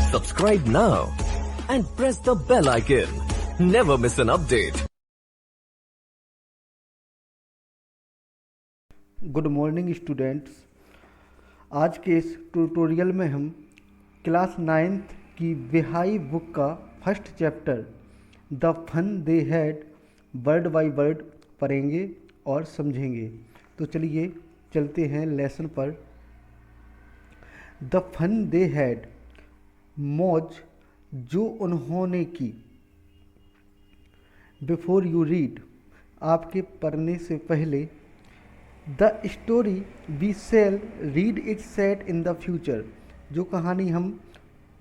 Subscribe now and press the bell icon. Never miss an update. Good morning students. आज के इस tutorial में हम क्लास 9th की विहाई बुक का first chapter the fun they had word by word पढ़ेंगे और समझेंगे। तो चलिए चलते हैं लेसन पर। द फन दे हैड, मौज जो उन्होंने की। बिफोर यू रीड, आपके पढ़ने से पहले। The story we shall read it set in the future, जो कहानी हम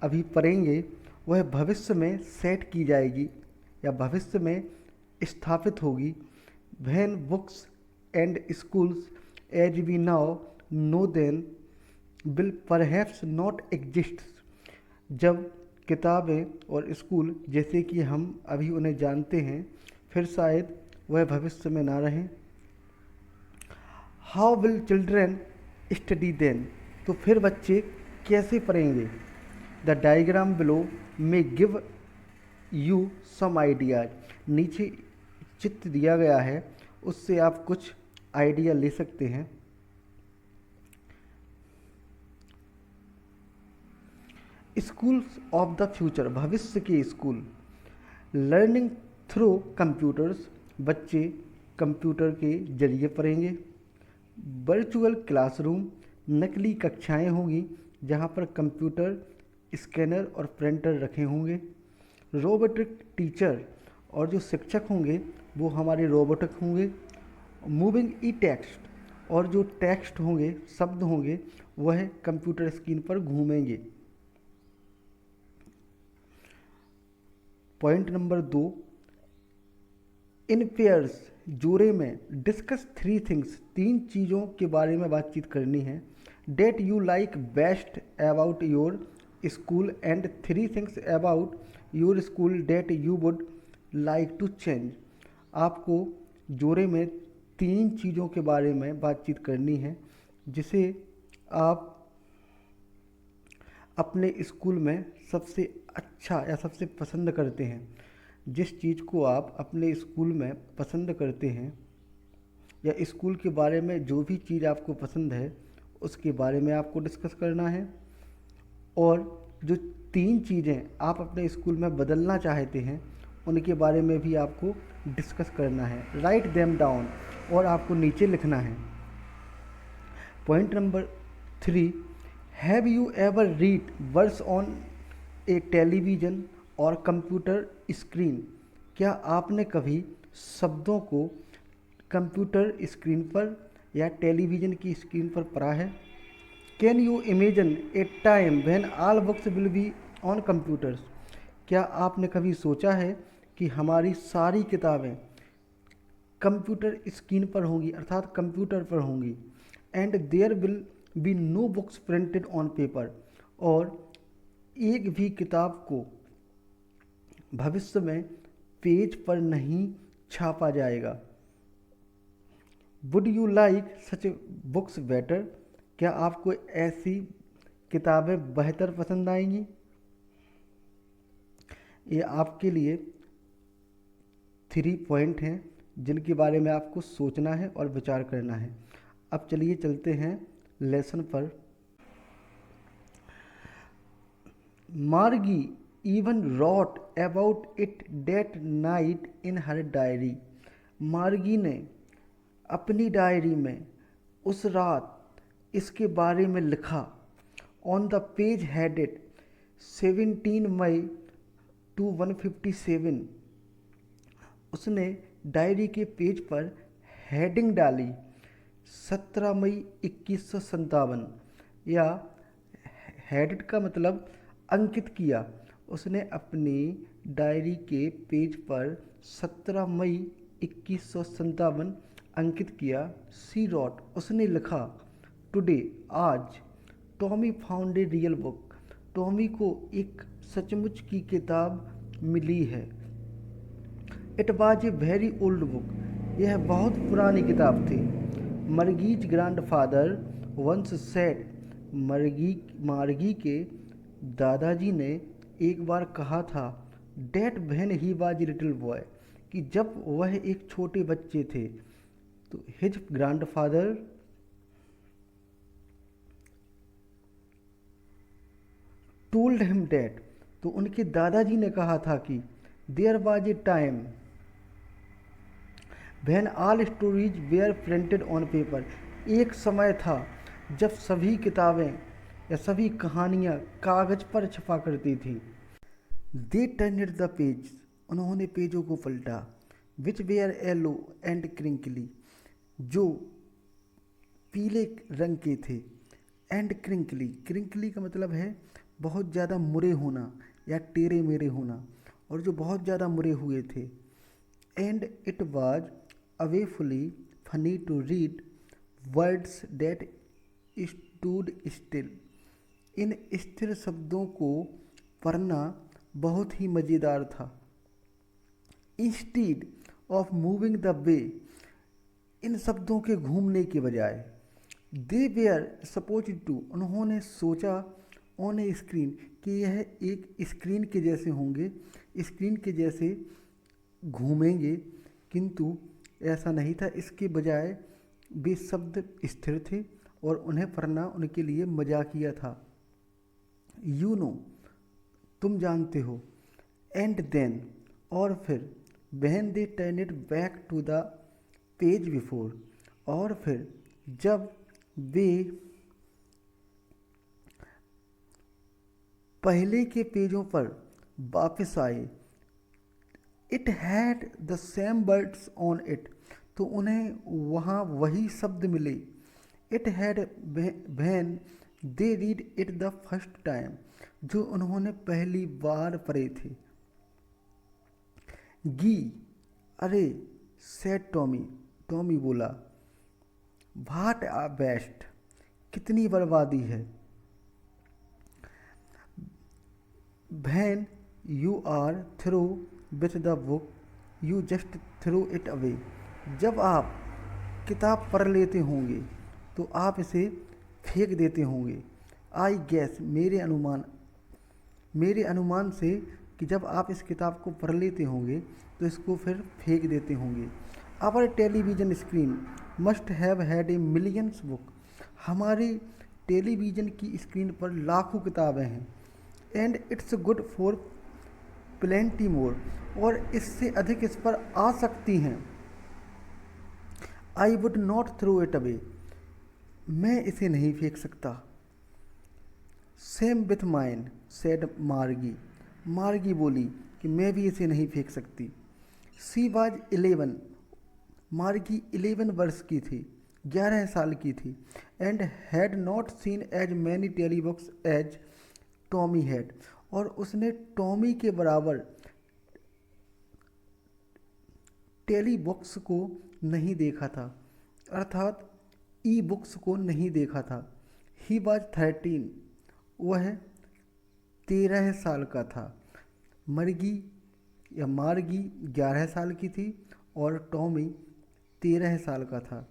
अभी पढ़ेंगे वह भविष्य में सेट की जाएगी या भविष्य में स्थापित होगी। When books and schools as we now know then will perhaps not exist, जब किताबें और स्कूल जैसे कि हम अभी उन्हें जानते हैं फिर शायद वह भविष्य में ना रहें। How will children study then, तो फिर बच्चे कैसे पढ़ेंगे। द डायग्राम बिलो में गिव यू सम आइडियाज, नीचे चित्र दिया गया है उससे आप कुछ आइडिया ले सकते हैं। स्कूल्स ऑफ द फ्यूचर, भविष्य के स्कूल। लर्निंग थ्रू कंप्यूटर्स, बच्चे कंप्यूटर के जरिए पढ़ेंगे। वर्चुअल क्लासरूम, नकली कक्षाएं होंगी जहां पर कंप्यूटर, स्कैनर और प्रिंटर रखे होंगे। रोबोटिक टीचर, और जो शिक्षक होंगे वो हमारे रोबोटिक होंगे। मूविंग ई टेक्स्ट, और जो टेक्स्ट होंगे, शब्द होंगे, वह कंप्यूटर स्क्रीन पर घूमेंगे। पॉइंट नंबर 2, इन पेयर्स, जोड़े में। डिस्कस 3 थिंग्स, 3 चीज़ों के बारे में बातचीत करनी है। That you like best about your school and 3 things about your school that you would like to change. आपको जोड़े में 3 चीज़ों के बारे में बातचीत करनी है जिसे आप अपने स्कूल में सबसे अच्छा या सबसे पसंद करते हैं। जिस चीज़ को आप अपने स्कूल में पसंद करते हैं या स्कूल के बारे में जो भी चीज़ आपको पसंद है उसके बारे में आपको डिस्कस करना है। और जो 3 चीज़ें आप अपने स्कूल में बदलना चाहते हैं उनके बारे में भी आपको डिस्कस करना है। राइट देम डाउन, और आपको नीचे लिखना है। Point number 3, have you ever read words on A television और कंप्यूटर स्क्रीन, क्या आपने कभी शब्दों को कंप्यूटर स्क्रीन पर या टेलीविज़न की स्क्रीन पर पढ़ा है। Can you imagine A time when all books will be on computers, क्या आपने कभी सोचा है कि हमारी सारी किताबें कंप्यूटर स्क्रीन पर होंगी, अर्थात कंप्यूटर पर होंगी। And there will be no books printed on paper, और एक भी किताब को भविष्य में पेज पर नहीं छापा जाएगा। Would you like such books better, क्या आपको ऐसी किताबें बेहतर पसंद आएंगी। ये आपके लिए 3 पॉइंट हैं जिनके बारे में आपको सोचना है और विचार करना है। अब चलिए चलते हैं लेसन पर। Margie even wrote about it that night in her diary, Margie ने अपनी डायरी में उस रात इसके बारे में लिखा। On the page headed 17 May two 157, उसने डायरी के पेज पर हेडिंग डाली 17 मई 2157, या हेडेड का मतलब अंकित किया। उसने अपनी डायरी के पेज पर 17 मई 2157 अंकित किया। सी रॉट, उसने लिखा। टुडे, आज। Tommy found a real book, Tommy को एक सचमुच की किताब मिली है। It was a very old book, यह बहुत पुरानी किताब थी। मर्गीज ग्रैंडफादर वंस सेड, मार्गी के दादाजी ने एक बार कहा था, that when he was little boy, कि जब वह एक छोटे बच्चे थे, तो his grandfather told him that, तो उनके दादाजी ने कहा था कि there was a time when all stories were printed on paper, एक समय था जब सभी किताबें या सभी कहानियाँ कागज़ पर छपा करती थी। दे टर्नड द पेज, उन्होंने पेजों को पलटा, विच वेयर येलो एंड क्रिंकली, जो पीले रंग के थे, एंड क्रिंकली, क्रिंकली का मतलब है बहुत ज़्यादा मुरे होना या टेढ़े मेढ़े होना, और जो बहुत ज़्यादा मुरे हुए थे। And it was awfully funny to read words that stood still, इन स्थिर शब्दों को पढ़ना बहुत ही मज़ेदार था। Instead of moving the way, इन शब्दों के घूमने के बजाय। दे वेयर सपोज टू, उन्होंने सोचा, ऑन ए स्क्रीन, कि यह एक स्क्रीन के जैसे होंगे, स्क्रीन के जैसे घूमेंगे, किंतु ऐसा नहीं था। इसके बजाय वे शब्द स्थिर थे और उन्हें पढ़ना उनके लिए मजाकिया था। यू नो, तुम जानते हो। एंड देन, और फिर, when they turn it back to the page before, और फिर जब वे पहले के पेजों पर वापस आए, it had the same words on it, तो उन्हें वहाँ वही शब्द मिले। It had when they read it the first time, जो उन्होंने पहली बार पढ़े थे। गी, अरे, सेड टॉमी, टॉमी बोला। व्हाट आ बेस्ट, कितनी बर्बादी है। When you are through with the book you just throw it away, जब आप किताब पढ़ लेते होंगे तो आप इसे फेंक देते होंगे। आई गैस, मेरे अनुमान से कि जब आप इस किताब को पढ़ लेते होंगे तो इसको फिर फेंक देते होंगे। Our television screen must have had a millions book, हमारी टेलीविज़न की स्क्रीन पर लाखों किताबें हैं। And it's good for plenty more, और इससे अधिक इस पर आ सकती हैं। I would not throw it away, मैं इसे नहीं फेंक सकता। सेम विथ माइन, सेड मार्गी, मार्गी बोली कि मैं भी इसे नहीं फेंक सकती। सी वाज 11, मार्गी 11 वर्ष की थी, 11 साल की थी। And had not seen as many telebooks as Tommy had, और उसने टॉमी के बराबर टेली बुक्स को नहीं देखा था, अर्थात ई बुक्स को नहीं देखा था। ही वाज 13, वह 13 साल का था। मार्गी 11 साल की थी और टॉमी 13 साल का था।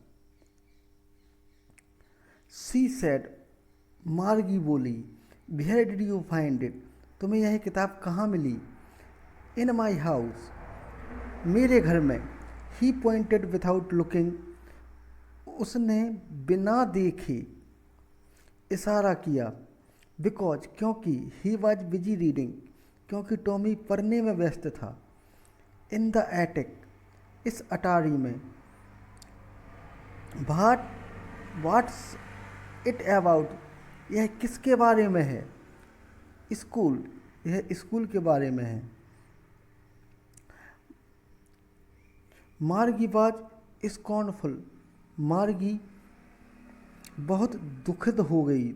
सी सेड, मार्गी बोली, where did you find it, तुम्हें यह किताब कहाँ मिली। इन माई हाउस, मेरे घर में। ही पॉइंटेड विथआउट लुकिंग, उसने बिना देखे इशारा किया। बिकॉज, क्योंकि, ही वॉज बिजी रीडिंग, क्योंकि टॉमी पढ़ने में व्यस्त था। इन द एटिक, इस अटारी में। व्हाट्स इट अबाउट, यह किसके बारे में है। स्कूल, यह स्कूल के बारे में है। मार्गी वॉज स्कॉर्नफुल, मार्गी बहुत दुखित हो गई।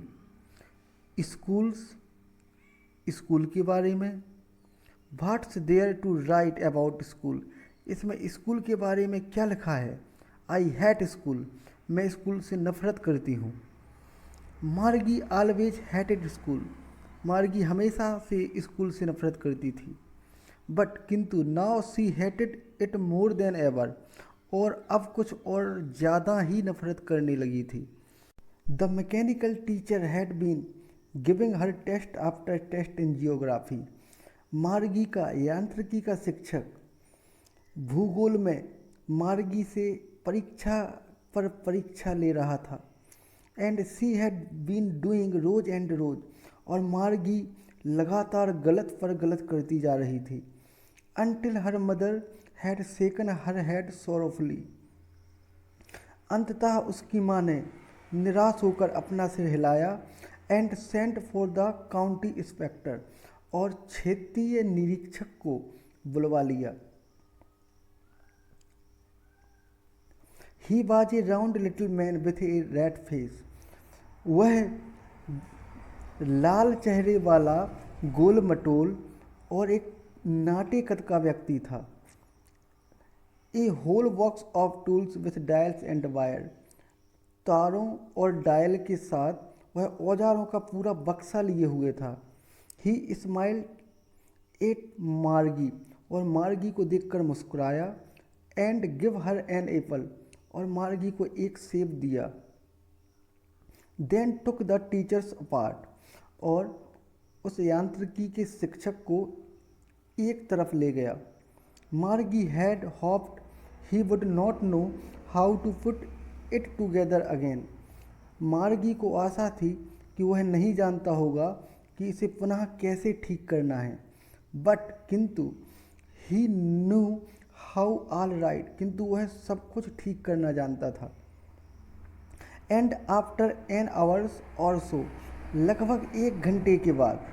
स्कूल के बारे में। What's there to write about school, इसमें स्कूल के बारे में क्या लिखा है। आई हैट स्कूल, मैं स्कूल से नफरत करती हूँ। मार्गी ऑलवेज हैटेड स्कूल, मार्गी हमेशा से स्कूल से नफरत करती थी। बट, किंतु, now see hated it more than ever, और अब कुछ और ज़्यादा ही नफरत करने लगी थी। The mechanical teacher had been giving her test after test in geography. Margie का यांत्रिकी का शिक्षक भूगोल में मार्गी से परीक्षा पर परीक्षा ले रहा था। And she had been doing worse and worse, और मार्गी लगातार गलत पर गलत करती जा रही थी। Until her mother had shaken her head sorrowfully, अंततः उसकी माँ ने निराश होकर अपना सिर हिलाया। And sent for the county inspector, और क्षेत्रीय निरीक्षक को बुलवा लिया। He was a round little man with a red face, वह लाल चेहरे वाला गोल मटोल और एक नाटे कद का व्यक्ति था। A whole box of tools with dials and wire, तारों और डायल के साथ वह औजारों का पूरा बक्सा लिए हुए था। ही स्माइल्ड एट मार्गी, और मार्गी को देखकर मुस्कुराया। And give her an apple, और मार्गी को एक सेब दिया। Then took the teachers apart, और उस यांत्रिकी के शिक्षक को एक तरफ ले गया। Margie had hoped he would not know how to put it together again, Margie को आशा थी कि वह नहीं जानता होगा कि इसे पुनः कैसे ठीक करना है। बट किंतु ही न्यू हाउ ऑल राइट, किंतु वह सब कुछ ठीक करना जानता था। एंड आफ्टर एन आवर्स और सो, लगभग 1 घंटे के बाद,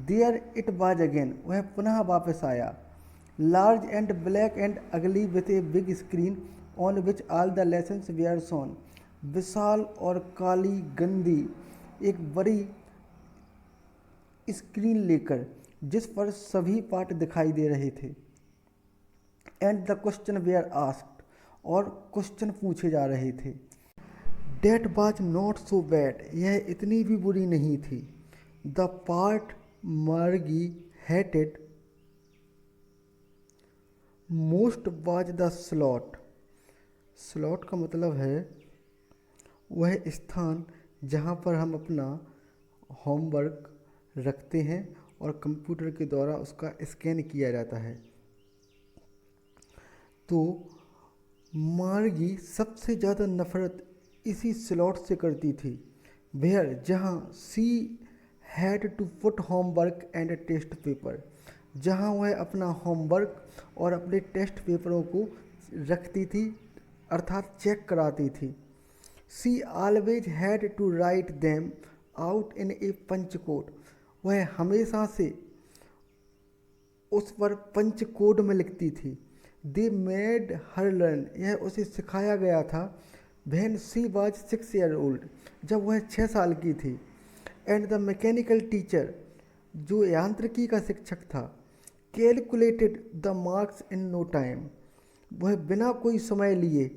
देयर इट वाज अगेन, वह पुनः वापस आया। Large and black and ugly with a big screen on which all the lessons were shown, विशाल और काली गंदी एक बड़ी स्क्रीन लेकर जिस पर सभी पाठ दिखाई दे रहे थे। And the question were asked, और क्वेश्चन पूछे जा रहे थे। That was not so bad, यह इतनी भी बुरी नहीं थी। The part Margie hated most was the slot, slot का मतलब है वह स्थान जहाँ पर हम अपना होमवर्क रखते हैं और कंप्यूटर के द्वारा उसका स्कैन किया जाता है। तो मार्गी सबसे ज़्यादा नफरत इसी स्लॉट से करती थी, वेयर जहाँ she had to put homework and test paper, जहाँ वह अपना होमवर्क और अपने टेस्ट पेपरों को रखती थी, अर्थात चेक कराती थी। She always had to write them out in a punch code, वह हमेशा से उस पर पंच कोड में लिखती थी। दे मेड हर लर्न, यह उसे सिखाया गया था। When she was 6 year old, जब वह 6 साल की थी। एंड द मैकेनिकल टीचर, जो यांत्रिकी का शिक्षक था, calculated the marks in no time, वह बिना कोई समय लिए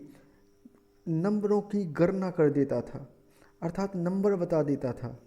नंबरों की गणना कर देता था, अर्थात नंबर बता देता था।